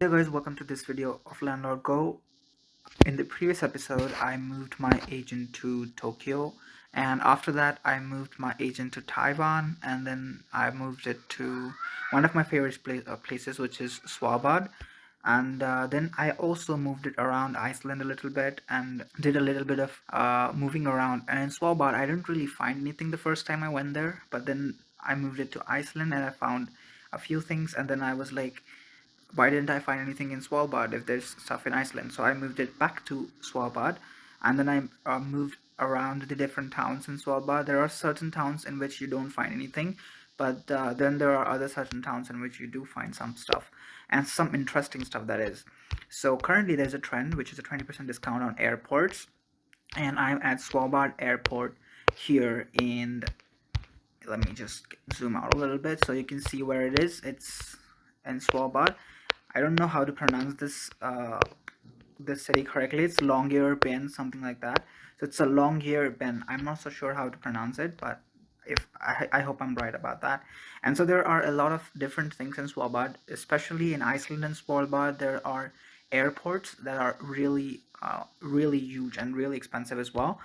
Hey guys, welcome to this video of Landlord Go. In the previous episode, I moved my agent to Tokyo, and after that, I moved my agent to Taiwan, and then I moved it to one of my favorite places, which is Svalbard. And then I also moved it around Iceland a little bit and did a little bit of moving around. And in Svalbard, I didn't really find anything the first time I went there, but then I moved it to Iceland and I found a few things, and then I was like, why didn't I find anything in Svalbard if there's stuff in Iceland? So I moved it back to Svalbard, and then I moved around the different towns in Svalbard. There are certain towns in which you don't find anything, but then there are other certain towns in which you do find some stuff, and some interesting stuff that is. So currently there's a trend which is a 20% discount on airports, and I'm at Svalbard Airport here in. Let me just zoom out a little bit so you can see where it is. It's in Svalbard. I don't know how to pronounce this city correctly. It's Longyearbyen, something like that. So it's a Longyearbyen. I'm not so sure how to pronounce it, but if I hope I'm right about that. And so there are a lot of different things in Svalbard, especially in Iceland and Svalbard. There are airports that are really huge and really expensive as well.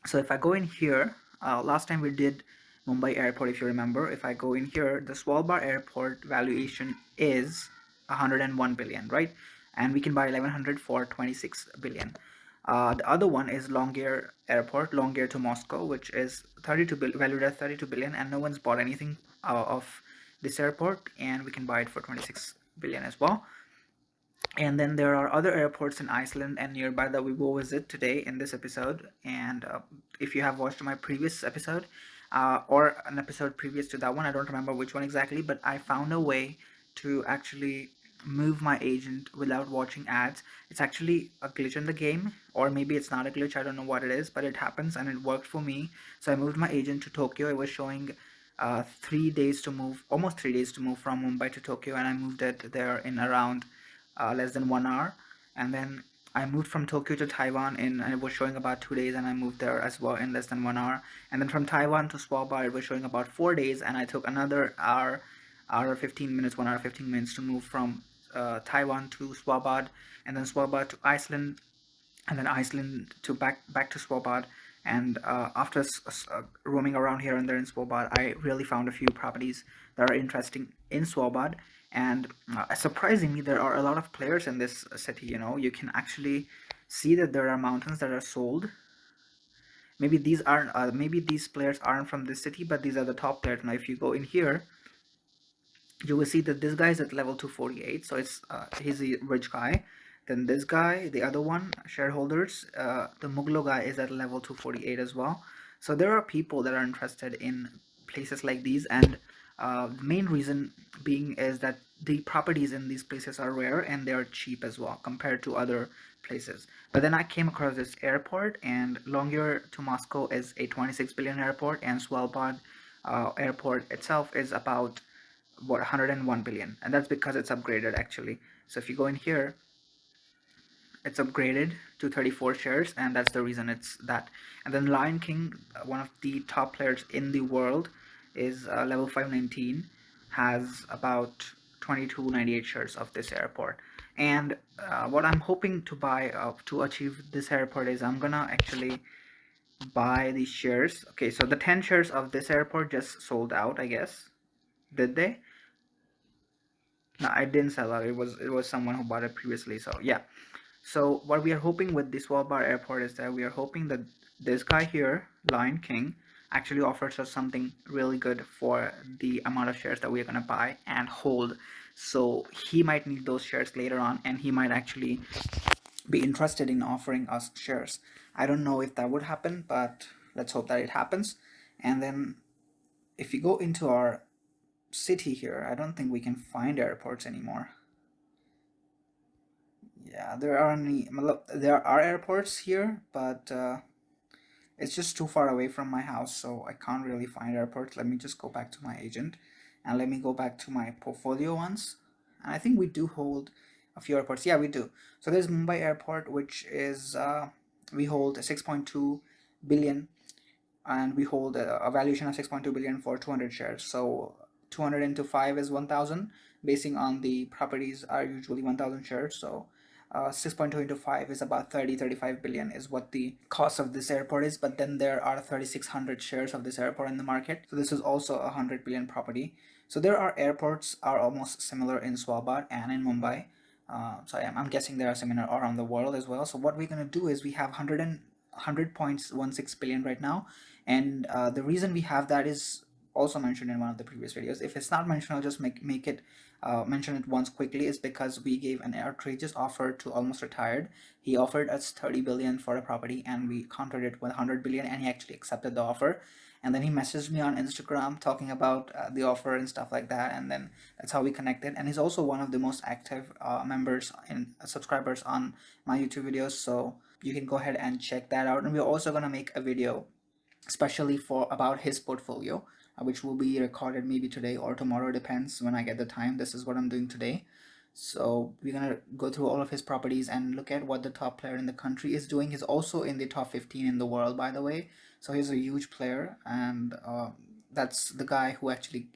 So if I go in here, last time we did Mumbai Airport, if you remember. If I go in here, the Svalbard Airport valuation is 101 billion, right? And we can buy 1100 for 26 billion. The other one is Longyear Airport, Longyear to Moscow, which is valued at 32 billion, and no one's bought anything of this airport, and we can buy it for 26 billion as well. And then there are other airports in Iceland and nearby that we will visit today in this episode. And if you have watched my previous episode or an episode previous to that one, I don't remember which one exactly, but I found a way to actually move my agent without watching ads. It's actually a glitch in the game, or maybe it's not a glitch, I don't know what it is, but it happens and it worked for me. So I moved my agent to Tokyo. It was showing 3 days to move, almost 3 days to move from Mumbai to Tokyo, and I moved it there in around less than 1 hour. And then I moved from Tokyo to Taiwan and it was showing about 2 days, and I moved there as well in less than 1 hour. And then from Taiwan to Svalbard, it was showing about 4 days, and I took another hour 15 minutes, 1 hour 15 minutes to move from Taiwan to Svalbard, and then Svalbard to Iceland, and then Iceland to back to Svalbard. And after roaming around here and there in Svalbard, I really found a few properties that are interesting in Svalbard. And surprisingly, there are a lot of players in this city. You can actually see that there are mountains that are sold. Maybe these players aren't from this city, but these are the top players. Now, if you go in here, you will see that this guy is at level 248, so he's a rich guy. Then this guy, the other one, shareholders, the Muglo guy is at level 248 as well. So there are people that are interested in places like these, and the main reason being is that the properties in these places are rare and they are cheap as well compared to other places. But then I came across this airport, and Longyear to Moscow is a 26 billion airport, and Svalbard airport itself is about 101 billion, and that's because it's upgraded actually. So if you go in here, it's upgraded to 34 shares, and that's the reason it's that. And then Lion King, one of the top players in the world, is level 519, has about 2298 shares of this airport. And what I'm hoping to buy to achieve this airport is I'm gonna actually buy these shares. Okay, so the 10 shares of this airport just sold out, I guess. Did they? No, I didn't sell out. It was someone who bought it previously. So yeah. So what we are hoping with this Svalbard airport is that we are hoping that this guy here, Lion King, actually offers us something really good for the amount of shares that we are gonna buy and hold. So he might need those shares later on, and he might actually be interested in offering us shares. I don't know if that would happen, but let's hope that it happens. And then if you go into our city here, I don't think we can find airports anymore. Yeah, there are airports here, but it's just too far away from my house, so I can't really find airports. Let me just go back to my agent, and let me go back to my portfolio ones. And I think we do hold a few airports. Yeah, we do. So there's Mumbai Airport, which is we hold 6.2 billion, and we hold a valuation of 6.2 billion for 200 shares. So 200 into 5 is 1000, basing on the properties are usually 1000 shares. So 6.2 into 5 is about 35 billion is what the cost of this airport is. But then there are 3600 shares of this airport in the market, so this is also a 100 billion property. So there are airports are almost similar in Svalbard and in Mumbai. So I'm guessing there are similar around the world as well. So what we're going to do is we have 100.16 billion right now, and the reason we have that is also mentioned in one of the previous videos. If it's not mentioned, I'll just make it mention it once quickly. Is because we gave an outrageous offer to Almost Retired. He offered us 30 billion for a property, and we countered it with 100 billion, and he actually accepted the offer. And then he messaged me on Instagram talking about the offer and stuff like that, and then that's how we connected. And he's also one of the most active members and subscribers on my YouTube videos, so you can go ahead and check that out. And we're also going to make a video especially for about his portfolio, which will be recorded maybe today or tomorrow, depends when I get the time. This is what I'm doing today. So we're gonna go through all of his properties and look at what the top player in the country is doing. He's also in the top 15 in the world, by the way. So he's a huge player, and that's the guy who actually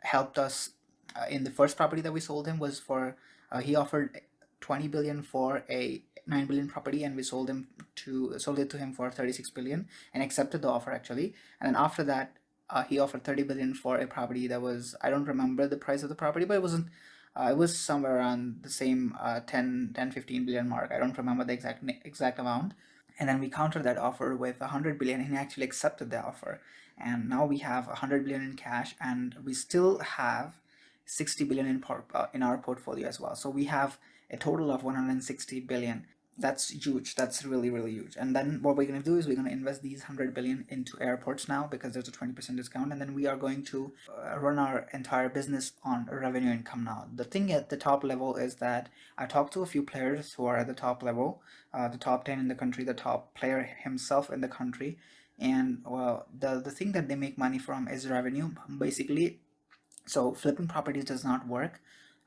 helped us in the first property that we sold him. Was for he offered 20 billion for a 9 billion property, and we sold it to him for 36 billion and accepted the offer actually. And then after that, he offered 30 billion for a property that was, I don't remember the price of the property, but it was somewhere around the same 15 billion mark. I don't remember the exact amount. And then we countered that offer with 100 billion, and he actually accepted the offer. And now we have 100 billion in cash, and we still have 60 billion in our portfolio as well. So we have a total of 160 billion. That's huge. That's really, really huge. And then what we're going to do is we're going to invest these 100 billion into airports now, because there's a 20% discount. And then we are going to run our entire business on revenue income now. The thing at the top level is that I talked to a few players who are at the top level, the top 10 in the country, the top player himself in the country. And well, the thing that they make money from is revenue, basically. So flipping properties does not work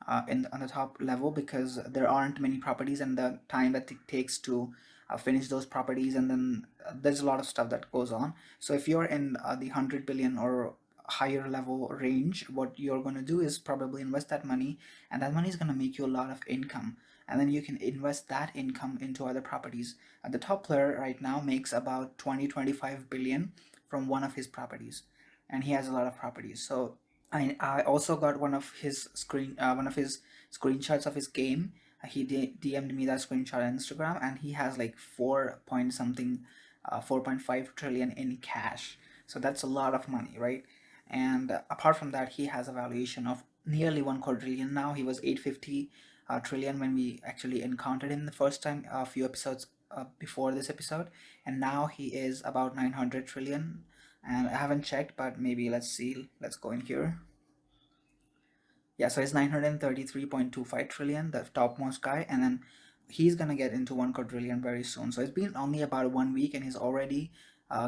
on the top level, because there aren't many properties, and the time that it takes to finish those properties, and then there's a lot of stuff that goes on. So if you're in the 100 billion or higher level range, what you're going to do is probably invest that money, and that money is going to make you a lot of income, and then you can invest that income into other properties. The top player right now makes about 25 billion from one of his properties, and he has a lot of properties. So I also got one of his screenshots of his game. He DM'd me that screenshot on Instagram, and he has like 4 point something, 4.5 trillion in cash. So that's a lot of money, right? And apart from that, he has a valuation of nearly 1 quadrillion now. He was 850 trillion when we actually encountered him the first time, a few episodes before this episode, and now he is about 900 trillion. And I haven't checked, but maybe let's see. Let's go in here. Yeah, so it's 933.25 trillion, the topmost guy, and then he's gonna get into 1 quadrillion very soon. So it's been only about 1 week, and he's already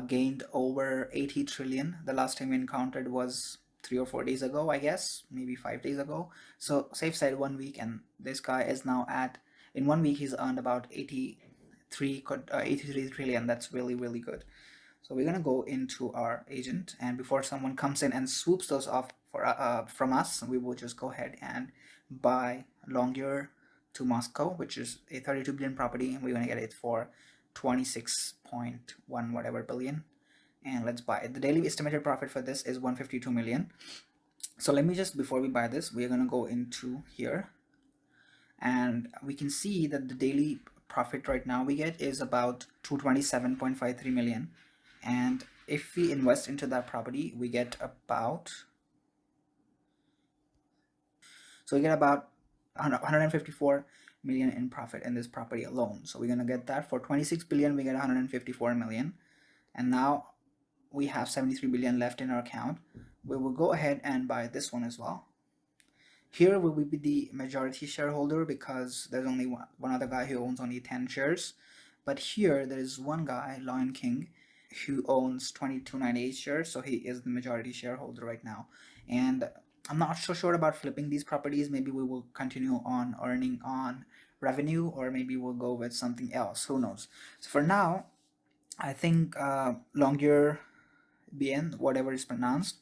gained over 80 trillion. The last time we encountered was 3 or 4 days ago, I guess, maybe 5 days ago. So safe side 1 week, and this guy is now at, in 1 week he's earned about 83 trillion. That's really, really good. So we're gonna go into our agent, and before someone comes in and swoops those off from us, we will just go ahead and buy Longyear to Moscow, which is a 32 billion property, and we're gonna get it for 26.1 whatever billion. And let's buy it. The daily estimated profit for this is 152 million. So let me just, before we buy this, we're gonna go into here, and we can see that the daily profit right now we get is about 227.53 million. And if we invest into that property, we get about, so we get about 154 million in profit in this property alone. So we're gonna get that for 26 billion. We get 154 million, and now we have 73 billion left in our account. We will go ahead and buy this one as well. Here we will be the majority shareholder, because there's only one other guy who owns only 10 shares. But here there is one guy, Lion King, who owns 2298 shares, so he is the majority shareholder right now. And I'm not so sure about flipping these properties. Maybe we will continue on earning on revenue, or maybe we'll go with something else, who knows. So for now, I think Longyear Bien, whatever is pronounced,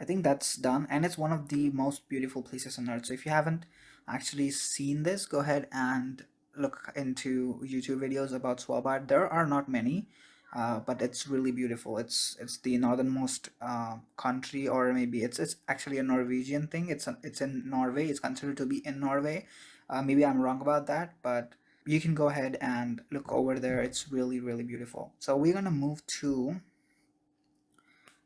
I think that's done, and it's one of the most beautiful places on earth. So if you haven't actually seen this, go ahead and look into YouTube videos about Svalbard. There are not many, but it's really beautiful. It's the northernmost country, or maybe it's actually a Norwegian thing. It's in Norway. It's considered to be in Norway. Maybe I'm wrong about that, but you can go ahead and look over there. It's really beautiful. So we're gonna move to.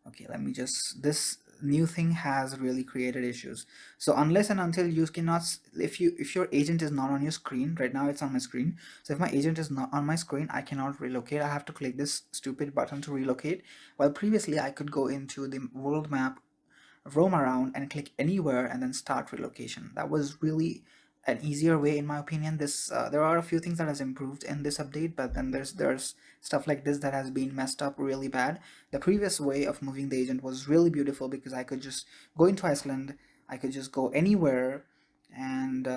Okay, let me just, this new thing has really created issues. So unless and until you cannot if your agent is not on your screen right now, it's on my screen. So if my agent is not on my screen, I cannot relocate. I have to click this stupid button to relocate, while previously I could go into the world map, roam around and click anywhere and then start relocation. That was really an easier way, in my opinion. This there are a few things that has improved in this update, but then there's stuff like this that has been messed up really bad. The previous way of moving the agent was really beautiful because I could just go into Iceland, I could just go anywhere, and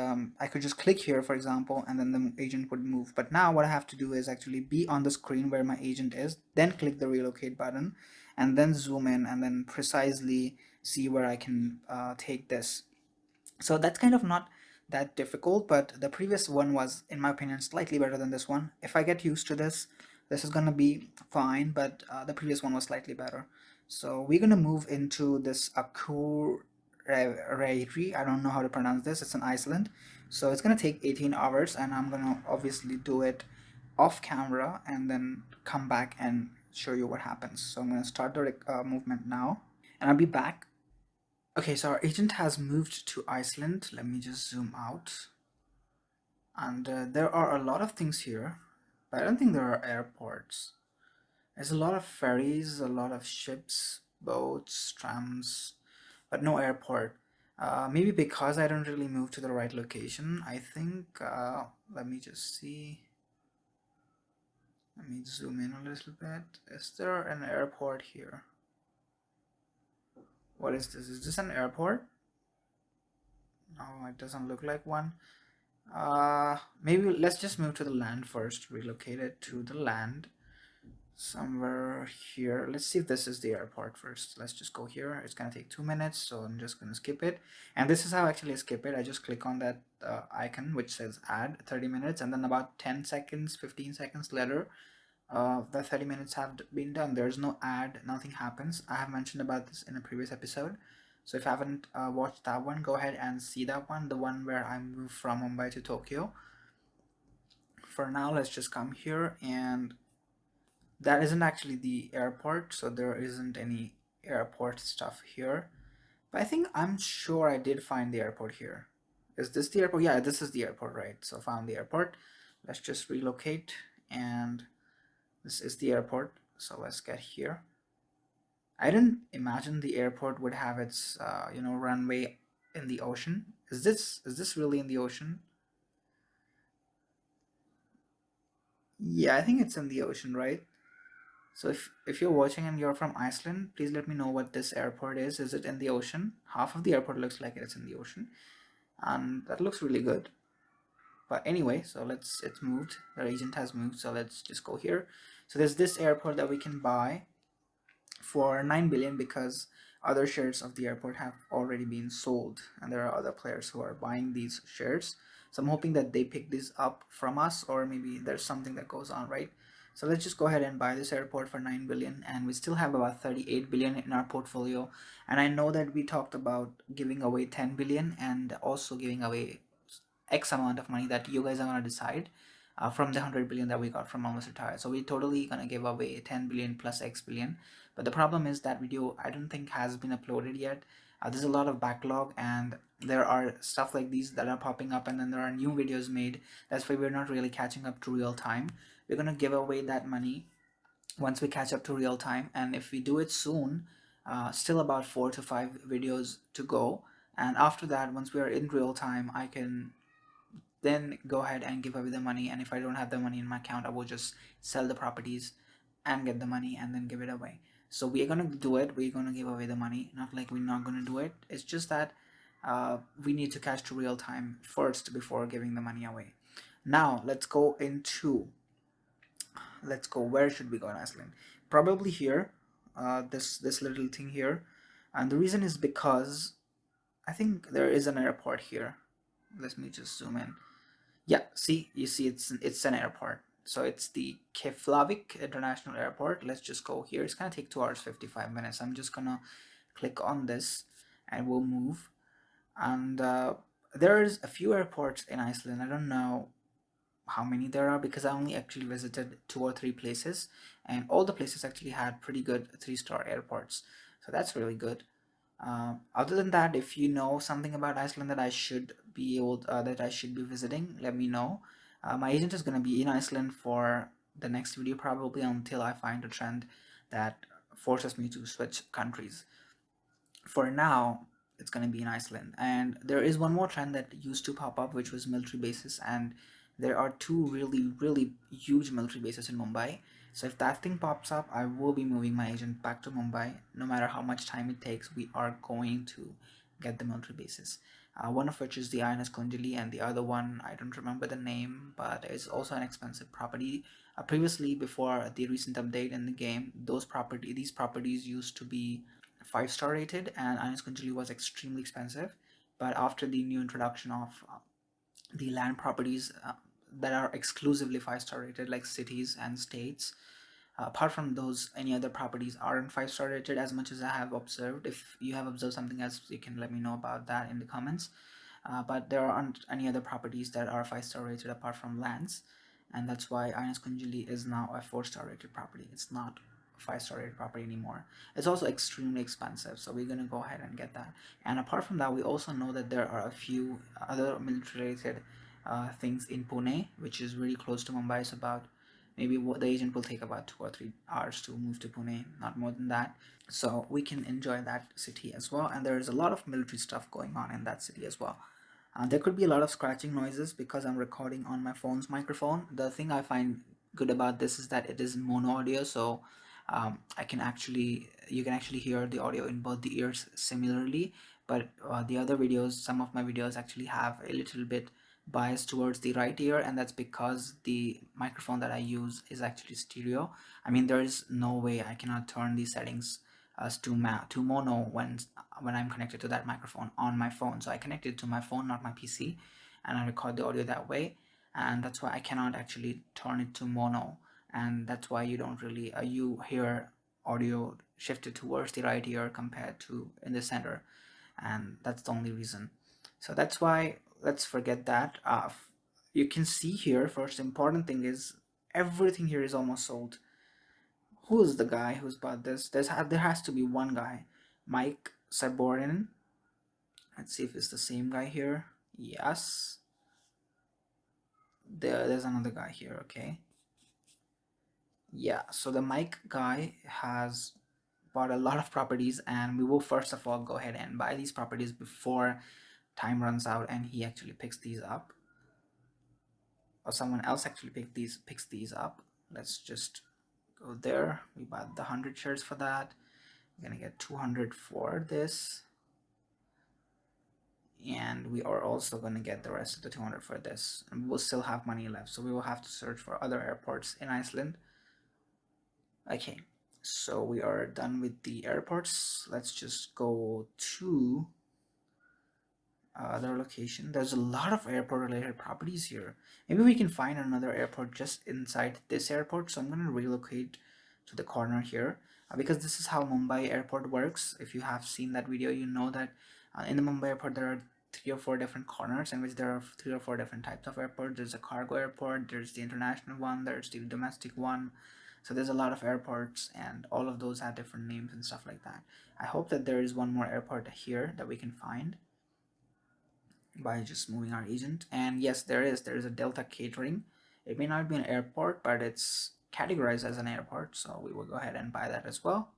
I could just click here, for example, and then the agent would move. But now what I have to do is actually be on the screen where my agent is, then click the relocate button, and then zoom in and then precisely see where I can take this. So that's kind of not that difficult, but the previous one was, in my opinion, slightly better than this one. If I get used to this, this is gonna be fine, but the previous one was slightly better. So we're gonna move into this Akureyri. I don't know how to pronounce this. It's in Iceland. So it's gonna take 18 hours, and I'm gonna obviously do it off camera and then come back and show you what happens. So I'm gonna start the movement now, and I'll be back. Okay, so our agent has moved to Iceland. Let me just zoom out. And there are a lot of things here, but I don't think there are airports. There's a lot of ferries, a lot of ships, boats, trams, but no airport. Maybe because I don't really move to the right location, I think. Let me just see. Let me zoom in a little bit. Is there an airport here? What is this? Is this an airport? No, it doesn't look like one. Maybe let's just move to the land first. Relocate it to the land somewhere here. Let's see if this is the airport first. Let's just go here. It's gonna take 2 minutes, so I'm just gonna skip it. And this is how I actually skip it. I just click on that icon which says add 30 minutes, and then about 10 seconds, 15 seconds later, the 30 minutes have been done. There's no ad, nothing happens. I have mentioned about this in a previous episode. So if you haven't watched that one, go ahead and see that one, the one where I moved from Mumbai to Tokyo. For now, let's just come here, and that isn't actually the airport, so there isn't any airport stuff here. But I think, I'm sure I did find the airport here. Is this the airport? Yeah, this is the airport, right? So found the airport. Let's just relocate, and this is the airport. So let's get here. I didn't imagine the airport would have its runway in the ocean. Is this really in the ocean? Yeah, I think it's in the ocean, right? So if you're watching and you're from Iceland, please let me know what this airport is. Is it in the ocean? Half of the airport looks like it's in the ocean, and that looks really good. But anyway, so it's moved. The agent has moved, so let's just go here. So there's this airport that we can buy for 9 billion because other shares of the airport have already been sold, and there are other players who are buying these shares. So I'm hoping that they pick this up from us, or maybe there's something that goes on, right? So let's just go ahead and buy this airport for 9 billion, and we still have about 38 billion in our portfolio. And I know that we talked about giving away 10 billion and also giving away X amount of money that you guys are gonna decide from the 100 billion that we got from Almost Retired. So we're totally gonna give away 10 billion plus X billion. But the problem is that video, I don't think, has been uploaded yet. There's a lot of backlog, and there are stuff like these that are popping up, and then there are new videos made. That's why we're not really catching up to real time. We're gonna give away that money once we catch up to real time, and if we do it soon, still about 4 to 5 videos to go. And after that, once we are in real time, I can then go ahead and give away the money. And if I don't have the money in my account, I will just sell the properties and get the money and then give it away. So we're gonna do it. We're gonna give away the money. Not like we're not gonna do it. It's just that we need to catch to real time first before giving the money away. Now let's go into. Let's go. Where should we go in Iceland? Probably here. This little thing here. And the reason is because I think there is an airport here. Let me just zoom in. Yeah, see, you see, it's an airport. So it's the Keflavik International Airport. Let's just go here. It's gonna take 2 hours 55 minutes. I'm just gonna click on this, and we'll move. And there's a few airports in Iceland. I don't know how many there are because I only actually visited 2 or 3 places, and all the places actually had pretty good 3-star airports. So that's really good. Other than that, if you know something about Iceland that I should be that I should be visiting, let me know. My agent is going to be in Iceland for the next video probably until I find a trend that forces me to switch countries. For now, it's going to be in Iceland. And there is one more trend that used to pop up, which was military bases. And there are two really, really huge military bases in Mumbai. So if that thing pops up, I will be moving my agent back to Mumbai. No matter how much time it takes, we are going to get the military bases. One of which is the INS Kunjali, and the other one, I don't remember the name, but it's also an expensive property. Previously, before the recent update in the game, these properties used to be 5-star rated, and Ines Kunjali was extremely expensive. But after the new introduction of the land properties that are exclusively 5-star rated, like cities and states, apart from those, any other properties aren't 5-star rated as much as I have observed. If you have observed something else, you can let me know about that in the comments. But there aren't any other properties that are 5-star rated apart from lands, and that's why Ines Kunjali is now a 4-star rated property. It's not a 5-star rated property anymore. It's also extremely expensive, so we're gonna go ahead and get that. And apart from that, we also know that there are a few other military rated things in Pune, which is really close to Mumbai. It's about maybe the agent will take about 2 or 3 hours to move to Pune, not more than that. So we can enjoy that city as well. And there is a lot of military stuff going on in that city as well. There could be a lot of scratching noises because I'm recording on my phone's microphone. The thing I find good about this is that it is mono audio, so you can actually hear the audio in both the ears similarly. But the other videos, some of my videos actually have a little bit bias towards the right ear, and that's because the microphone that I use is actually stereo. I mean, there is no way I cannot turn these settings as to mono when I'm connected to that microphone on my phone. So I connect it to my phone, not my PC, and I record the audio that way. And that's why I cannot actually turn it to mono, and that's why you don't really you hear audio shifted towards the right ear compared to in the center, and that's the only reason. So that's why let's forget that. You can see here, first important thing is everything here is almost sold. Who's the guy who's bought this? There has to be one guy, Mike Saborin. Let's see if it's the same guy here. Yes, there's another guy here. Okay, yeah. So the Mike guy has bought a lot of properties, and we will first of all go ahead and buy these properties before time runs out and he actually picks these up, or someone else actually picks these up. Let's just go there. We bought the 100 shares for that. We're gonna get 200 for this, and we are also going to get the rest of the 200 for this, and we'll still have money left, so we will have to search for other airports in Iceland. Okay, so we are done with the airports. Let's just go to other location. There's a lot of airport related properties here. Maybe we can find another airport just inside this airport. So I'm going to relocate to the corner here because this is how Mumbai airport works. If you have seen that video, you know that in the Mumbai airport there are 3 or 4 different corners in which there are 3 or 4 different types of airport. There's a cargo airport, there's the international one, there's the domestic one. So there's a lot of airports, and all of those have different names and stuff like that. I hope that there is one more airport here that we can find by just moving our agent. And yes, there is a Delta Catering. It may not be an airport, but it's categorized as an airport, so we will go ahead and buy that as well.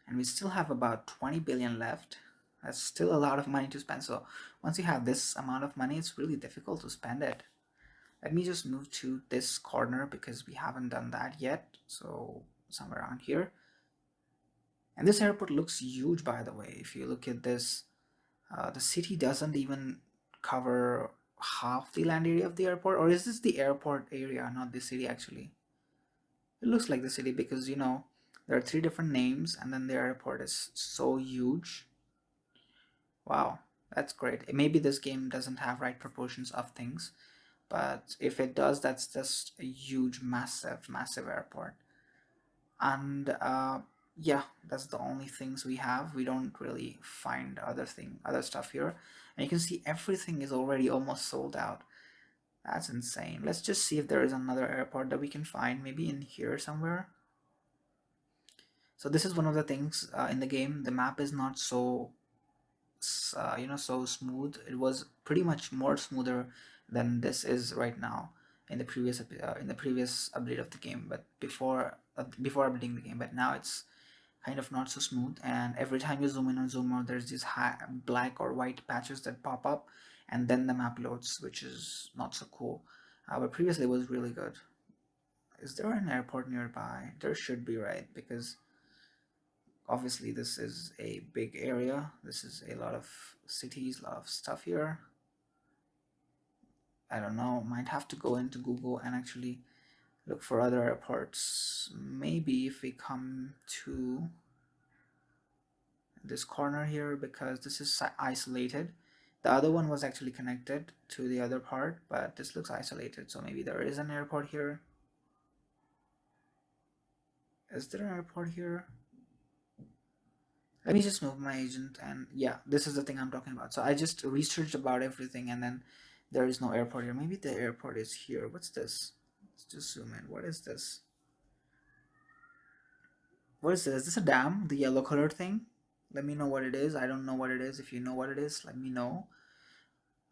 And we still have about 20 billion left. That's still a lot of money to spend. So once you have this amount of money, it's really difficult to spend it. Let me just move to this corner because we haven't done that yet. So somewhere around here. And this airport looks huge, by the way. If you look at this, the city doesn't even cover half the land area of the airport. Or is this the airport area, not the city actually? It looks like the city because, There are three different names, and then the airport is so huge. Wow, that's great. Maybe this game doesn't have right proportions of things, but if it does, that's just a huge, massive, massive airport. And yeah, that's the only things we have. We don't really find other stuff here, and you can see everything is already almost sold out. That's insane. Let's just see if there is another airport that we can find, maybe in here somewhere. So this is one of the things in the game. The map is not so so smooth. It was pretty much more smoother than this is right now in the previous update of the game, but before updating the game. But now it's kind of not so smooth, and every time you zoom in or zoom out, there's these black or white patches that pop up, and then the map loads, which is not so cool. But previously it was really good. Is there an airport nearby? There should be, right? Because obviously this is a big area. This is a lot of cities, a lot of stuff here. I don't know, might have to go into Google and actually look for other airports. Maybe if we come to this corner here, because this is isolated. The other one was actually connected to the other part, but this looks isolated, so maybe there is an airport here. Is there an airport here? Let me just move my agent, and yeah, this is the thing I'm talking about. So I just researched about everything, and then there is no airport here. Maybe the airport is here. What's this? Let's just zoom in. What is this? What is this? Is this a dam? The yellow colored thing? Let me know what it is. I don't know what it is. If you know what it is, let me know.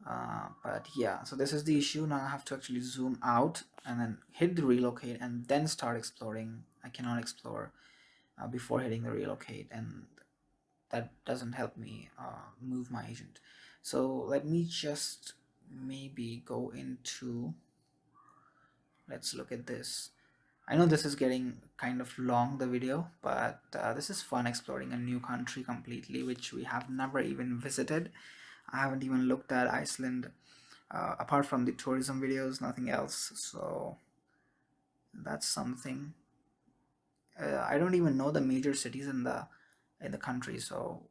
But yeah, so this is the issue. Now I have to actually zoom out and then hit the relocate and then start exploring. I cannot explore before hitting the relocate, and that doesn't help me move my agent. So let me just maybe go into, let's look at this. I know this is getting kind of long, the video, but this is fun, exploring a new country completely, which we have never even visited. I haven't even looked at Iceland apart from the tourism videos, nothing else. So that's something. I don't even know the major cities in the country, so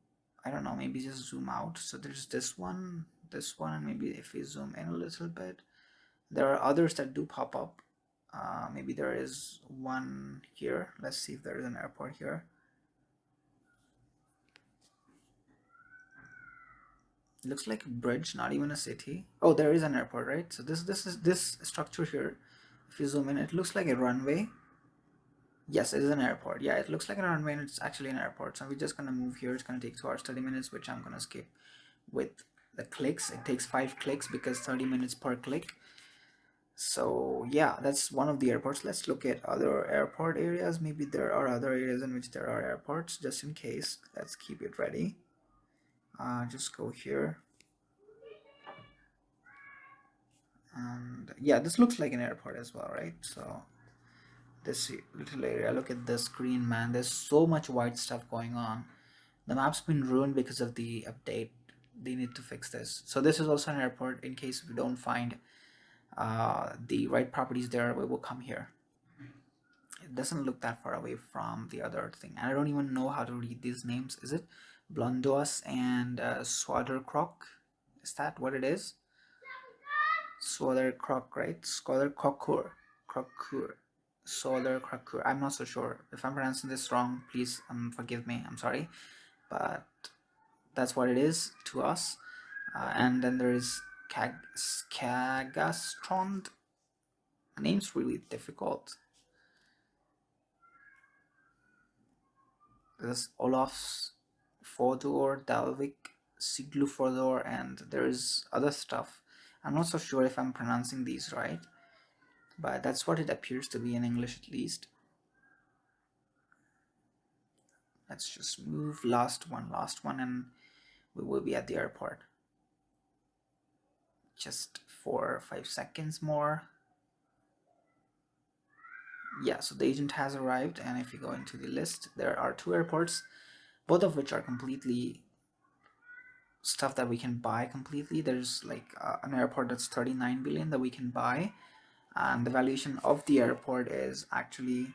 I don't know. Maybe just zoom out. So there's this one, and maybe if we zoom in a little bit, there are others that do pop up. Maybe there is one here. Let's see if there is an airport here. It looks like a bridge, not even a city. Oh, there is an airport, right? So this structure here. If you zoom in, it looks like a runway. Yes, it is an airport. Yeah, it looks like a runway, and it's actually an airport. So we're just gonna move here. It's gonna take 2 hours 30 minutes, which I'm gonna skip with the clicks. It takes 5 clicks because 30 minutes per click. So yeah, that's one of the airports. Let's look at other airport areas. Maybe there are other areas in which there are airports, just in case. Let's keep it ready. Just go here. And yeah, this looks like an airport as well, right? So this little area, look at the screen, man. There's so much white stuff going on. The map's been ruined because of the update. They need to fix this. So this is also an airport. In case we don't find the right properties there, we will come here. It doesn't look that far away from the other thing, and I don't even know how to read these names. Is it Blondoas and Swadercroc? Is that what it is? Swadercroc, right? Swadercroc, Crocur, Swadercroc. I'm not so sure. If I'm pronouncing this wrong, please forgive me. I'm sorry, but that's what it is to us. And then there is Skagastrond. The name's really difficult. There's Olaf's Fodor, Dalvik, Siglufodor, and there's other stuff. I'm not so sure if I'm pronouncing these right, but that's what it appears to be in English at least. Let's just move last one, and we will be at the airport. Just 4 or 5 seconds more. Yeah, so the agent has arrived, and if you go into the list, there are 2 airports, both of which are completely stuff that we can buy completely. There's like an airport that's 39 billion that we can buy, and the valuation of the airport is actually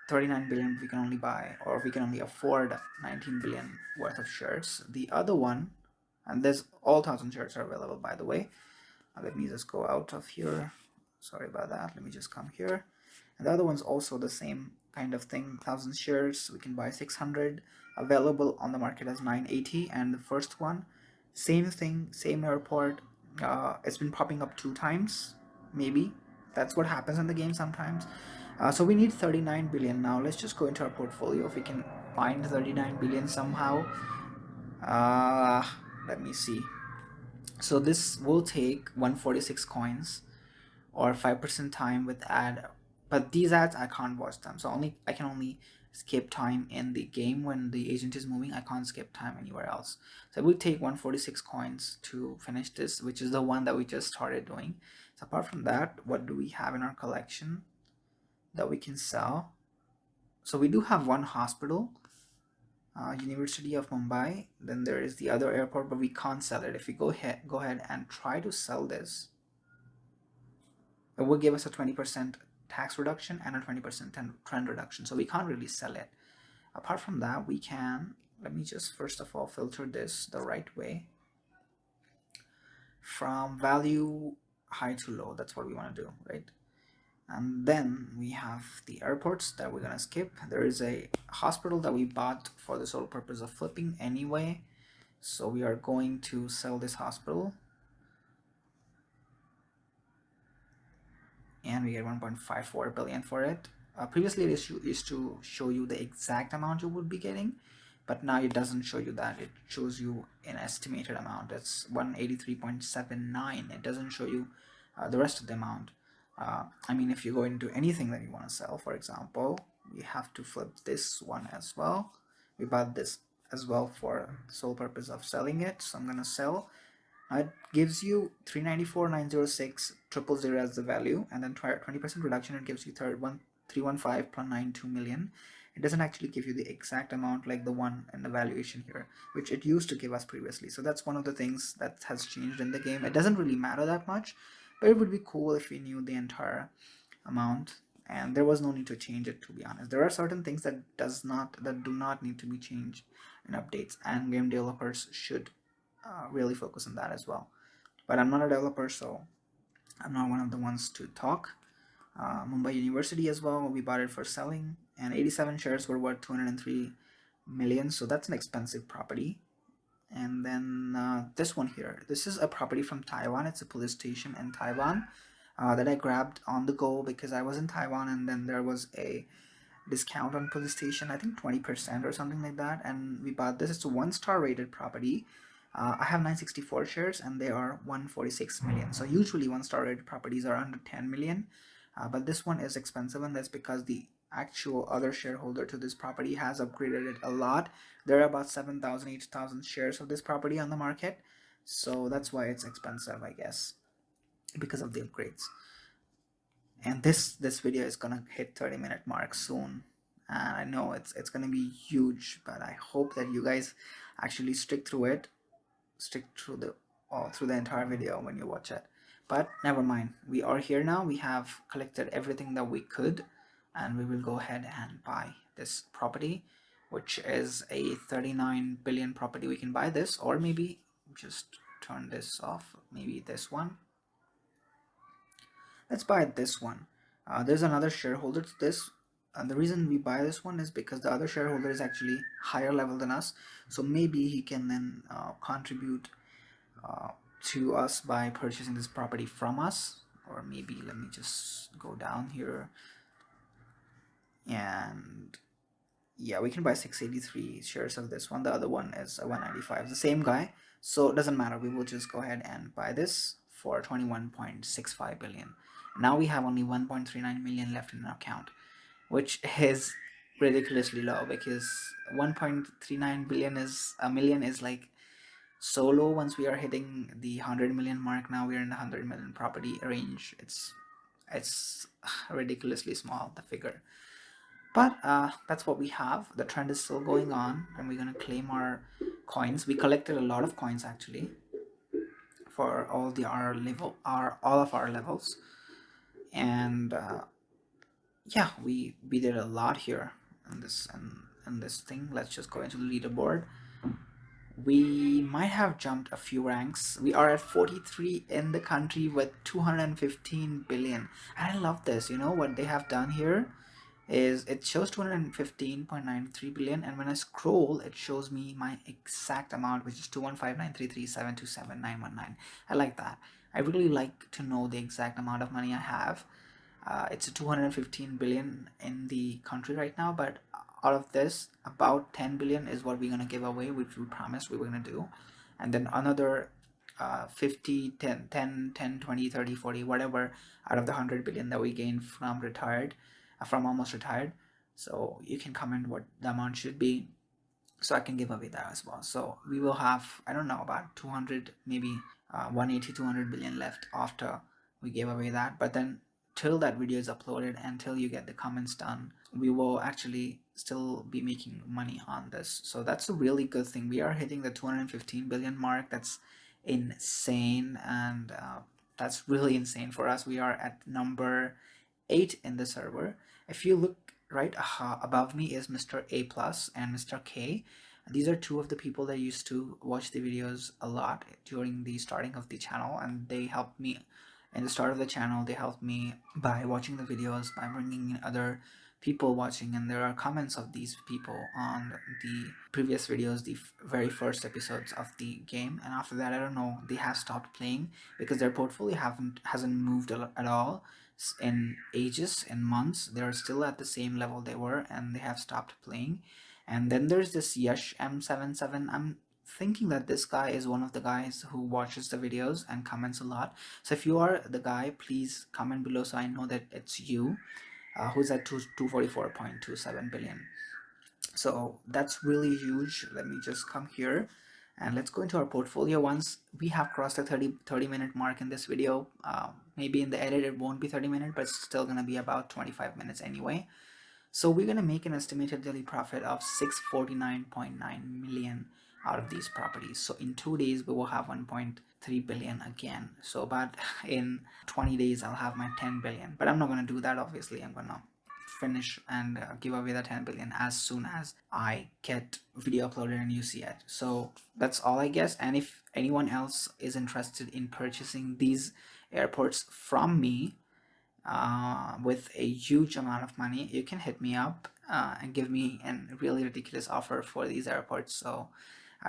39 billion we can only buy, or we can only afford 19 billion worth of shares. The other one, and there's all 1,000 shares are available, by the way. Let me just go out of here. Sorry about that. Let me just come here. And the other one's also the same kind of thing. 1,000 shares, we can buy 600. Available on the market as 980. And the first one, same thing, same airport. It's been popping up 2 times, maybe. That's what happens in the game sometimes. So we need 39 billion now. Let's just go into our portfolio if we can find 39 billion somehow. Uh, Let me see. So this will take 146 coins or 5% time with ad, but these ads I can't watch them, so I can only skip time in the game when the agent is moving. I can't skip time anywhere else. So it will take 146 coins to finish this, which is the one that we just started doing. So apart from that, what do we have in our collection that we can sell? So we do have one hospital, University of Mumbai. Then there is the other airport, but we can't sell it. If we go ahead and try to sell this, it will give us a 20% tax reduction and a 20% trend reduction, so we can't really sell it. Apart from that, we can, let me just first of all filter this the right way from value high to low. That's what we want to do, right? And then we have the airports that we're gonna skip. There is a hospital that we bought for the sole purpose of flipping anyway, so we are going to sell this hospital, and we get 1.54 billion for it. Previously it used to show you the exact amount you would be getting, but now it doesn't show you that. It shows you an estimated amount. It's 183.79. It doesn't show you the rest of the amount. I mean, if you go into anything that you want to sell, for example, we have to flip this one as well. We bought this as well for the sole purpose of selling it, so I'm gonna sell. It gives you 394,906 000 as the value, and then 20% reduction. It gives you 315.92 million. It doesn't actually give you the exact amount like the one in the valuation here, which it used to give us previously. So that's one of the things that has changed in the game. It doesn't really matter that much, but it would be cool if we knew the entire amount, and there was no need to change it, to be honest. There are certain things that do not need to be changed in updates, and game developers should really focus on that as well. But I'm not a developer, so I'm not one of the ones to talk. Mumbai University as well, we bought it for selling, and 87 shares were worth 203 million, so that's an expensive property. And then this one here, this is a property from Taiwan. It's a police station in Taiwan that I grabbed on the go because I was in Taiwan, and then there was a discount on police station, I think 20% or something like that, and we bought this. It's a 1-star rated property. I have 964 shares and they are 146 million. So usually 1-star rated properties are under 10 million, but this one is expensive, and that's because the actual other shareholder to this property has upgraded it a lot. There are about 7,000 8,000 shares of this property on the market, so that's why it's expensive, I guess, because of the upgrades. And this video is gonna hit 30-minute mark soon, and I know it's gonna be huge, but I hope that you guys actually stick through the entire video when you watch it. But never mind, we are here now. We have collected everything that we could, and we will go ahead and buy this property, which is a 39 billion property. We can buy this, or maybe just turn this off, maybe this one. Let's buy this one. There's another shareholder to this, and the reason we buy this one is because the other shareholder is actually higher level than us, so maybe he can then contribute to us by purchasing this property from us. Or maybe, let me just go down here, and yeah, we can buy 683 shares of this one. The other one is 195, the same guy, so it doesn't matter. We will just go ahead and buy this for 21.65 billion. Now we have only 1.39 million left in our account, which is ridiculously low, because 1.39 billion is a million is like so low. Once we are hitting the 100 million mark, now we are in the 100 million property range. It's ridiculously small, the figure. But that's what we have. The trend is still going on, and we're gonna claim our coins. We collected a lot of coins actually for all of our levels, and yeah, we did a lot here in this thing. Let's just go into the leaderboard. We might have jumped a few ranks. We are at 43 in the country with 215 billion. And I love this. You know what they have done here is it shows 215.93 billion, and when I scroll it shows me my exact amount, which is 2159337277919. I like that. I really like to know the exact amount of money I have. It's a 215 billion in the country right now, but out of this, about 10 billion is what we're going to give away, which we promised we were going to do. And then another 50, 10, 10, 10, 20, 30, 40, whatever, out of the 100 billion that we gained from retired, from almost retired. So you can comment what the amount should be, so I can give away that as well. So we will have, I don't know, about 200, maybe 180, 200 billion left after we gave away that. But then till that video is uploaded and till you get the comments done, we will actually still be making money on this. So that's a really good thing. We are hitting the 215 billion mark. That's insane. And that's really insane for us. We are at number 8 in the server. If you look right above me is Mr. A plus and Mr. K. These are two of the people that used to watch the videos a lot during the starting of the channel, and they helped me in the start of the channel. They helped me by watching the videos, by bringing in other people watching, and there are comments of these people on the previous videos, the very first episodes of the game. And after that, I don't know, they have stopped playing because their portfolio hasn't moved at all in ages, in months. They're still at the same level they were, and they have stopped playing. And then there's this Yash M77. I'm thinking that this guy is one of the guys who watches the videos and comments a lot. So if you are the guy, please comment below so I know that it's you, who's at 244.27 billion. So that's really huge. Let me just come here and let's go into our portfolio. Once we have crossed the 30 minute mark in this video, maybe in the edit it won't be 30 minutes, but it's still gonna be about 25 minutes anyway. So we're gonna make an estimated daily profit of 649.9 million out of these properties. So in 2 days we will have 1.3 billion again. So about in 20 days I'll have my 10 billion, but I'm not gonna do that. Obviously I'm gonna finish and give away the 10 billion as soon as I get video uploaded and you see it. So that's all, I guess. And if anyone else is interested in purchasing these airports from me with a huge amount of money, you can hit me up and give me a really ridiculous offer for these airports. So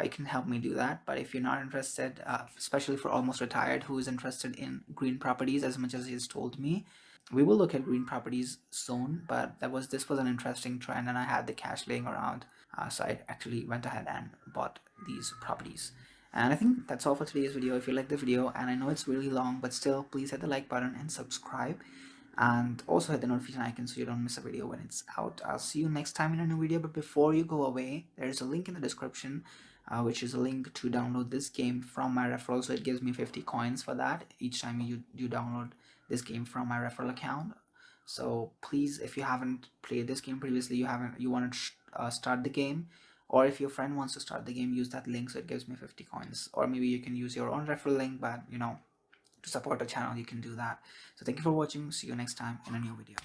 you can help me do that. But if you're not interested, especially for almost retired who is interested in green properties as much as he's told me, we will look at green properties soon. But this was an interesting trend, and I had the cash laying around, so I actually went ahead and bought these properties. And I think that's all for today's video. If you like the video, and I know it's really long, but still, please hit the like button and subscribe, and also hit the notification icon so you don't miss a video when it's out. I'll see you next time in a new video, but before you go away, there's a link in the description, which is a link to download this game from my referral. So it gives me 50 coins for that each time you download this game from my referral account. So please, if you haven't played this game previously, you want to start the game, or if your friend wants to start the game, use that link so it gives me 50 coins. Or maybe you can use your own referral link, but to support the channel you can do that. So thank you for watching. See you next time in a new video.